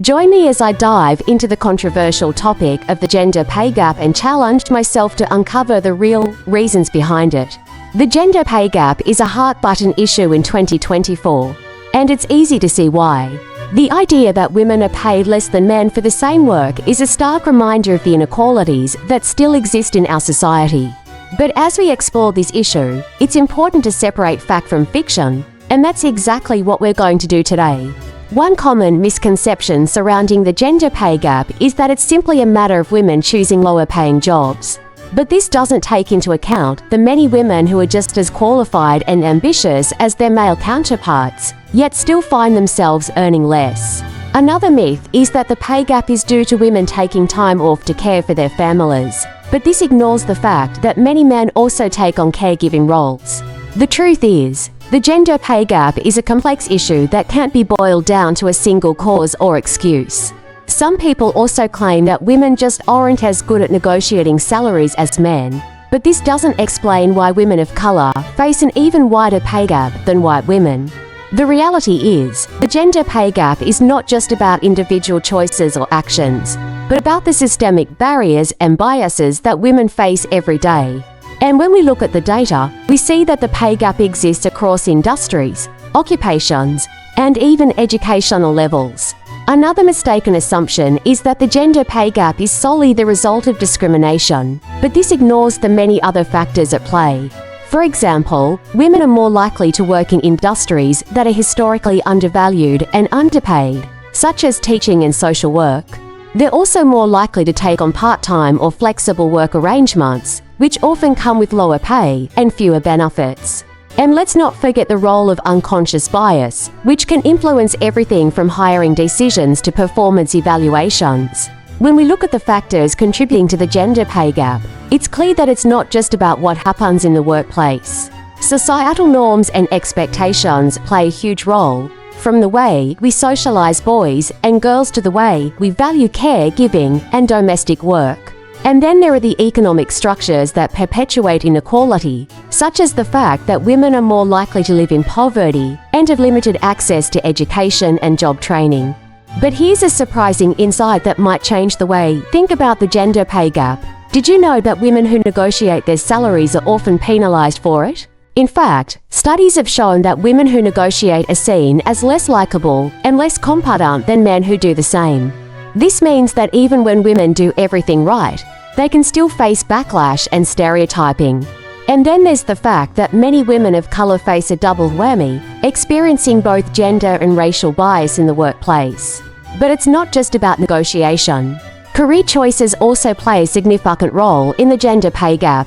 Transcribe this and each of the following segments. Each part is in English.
Join me as I dive into the controversial topic of the gender pay gap and challenge myself to uncover the real reasons behind it. The gender pay gap is a heart-button issue in 2024, and it's easy to see why. The idea that women are paid less than men for the same work is a stark reminder of the inequalities that still exist in our society. But as we explore this issue, it's important to separate fact from fiction, and that's exactly what we're going to do today. One common misconception surrounding the gender pay gap is that it's simply a matter of women choosing lower-paying jobs. But this doesn't take into account the many women who are just as qualified and ambitious as their male counterparts, yet still find themselves earning less. Another myth is that the pay gap is due to women taking time off to care for their families. But this ignores the fact that many men also take on caregiving roles. The truth is, the gender pay gap is a complex issue that can't be boiled down to a single cause or excuse. Some people also claim that women just aren't as good at negotiating salaries as men. But this doesn't explain why women of color face an even wider pay gap than white women. The reality is, the gender pay gap is not just about individual choices or actions, but about the systemic barriers and biases that women face every day. And when we look at the data, we see that the pay gap exists across industries, occupations, and even educational levels. Another mistaken assumption is that the gender pay gap is solely the result of discrimination, but this ignores the many other factors at play. For example, women are more likely to work in industries that are historically undervalued and underpaid, such as teaching and social work. They're also more likely to take on part-time or flexible work arrangements, which often come with lower pay and fewer benefits. And let's not forget the role of unconscious bias, which can influence everything from hiring decisions to performance evaluations. When we look at the factors contributing to the gender pay gap, it's clear that it's not just about what happens in the workplace. Societal norms and expectations play a huge role, from the way we socialize boys and girls to the way we value caregiving and domestic work. And then there are the economic structures that perpetuate inequality, such as the fact that women are more likely to live in poverty and have limited access to education and job training. But here's a surprising insight that might change the way you think about the gender pay gap. Did you know that women who negotiate their salaries are often penalized for it? In fact, studies have shown that women who negotiate are seen as less likable and less competent than men who do the same. This means that even when women do everything right, they can still face backlash and stereotyping. And then there's the fact that many women of color face a double whammy, experiencing both gender and racial bias in the workplace. But it's not just about negotiation. Career choices also play a significant role in the gender pay gap.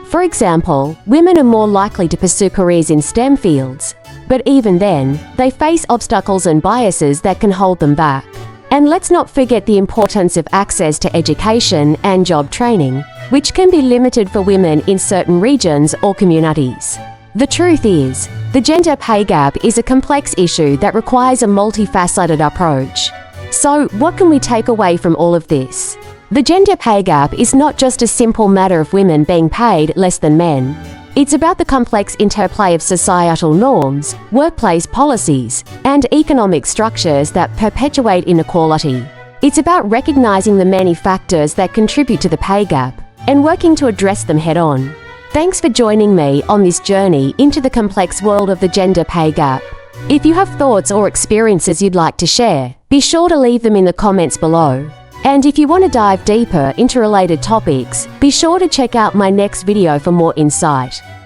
For example, women are more likely to pursue careers in STEM fields, but even then, they face obstacles and biases that can hold them back. And let's not forget the importance of access to education and job training, which can be limited for women in certain regions or communities. The truth is, the gender pay gap is a complex issue that requires a multifaceted approach. So, what can we take away from all of this? The gender pay gap is not just a simple matter of women being paid less than men. It's about the complex interplay of societal norms, workplace policies, and economic structures that perpetuate inequality. It's about recognizing the many factors that contribute to the pay gap and working to address them head-on. Thanks for joining me on this journey into the complex world of the gender pay gap. If you have thoughts or experiences you'd like to share, be sure to leave them in the comments below. And if you want to dive deeper into related topics, be sure to check out my next video for more insight.